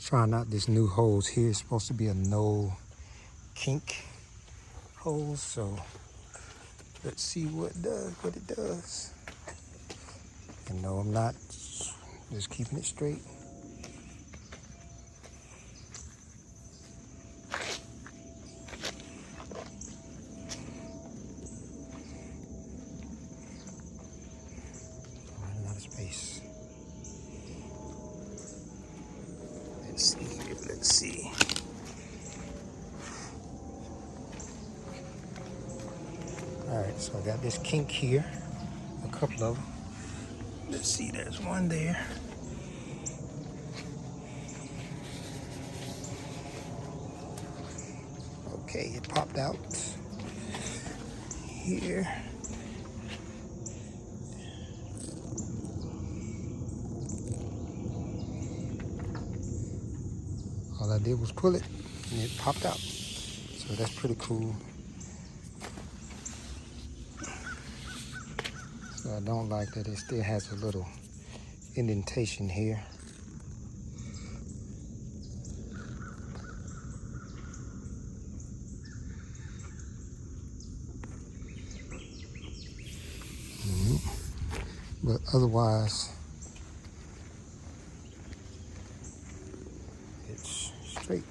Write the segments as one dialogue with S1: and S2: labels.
S1: Trying out this new hose here. It's supposed to be a no kink hose, so let's see what it does. And no, I'm not just keeping it straight. Running out of space. Let's see. Alright, so I got this kink here, a couple of them. Let's see, there's one there. Okay, it popped out here. All I did was pull it and it popped out. So that's pretty cool. So I don't like that it still has a little indentation here. But otherwise, it's straight.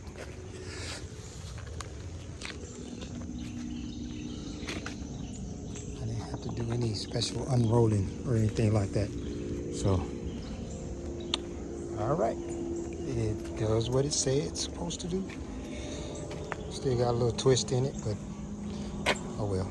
S1: I didn't have to do any special unrolling or anything like that. So, all right. It does what it said it's supposed to do. Still got a little twist in it, but oh well.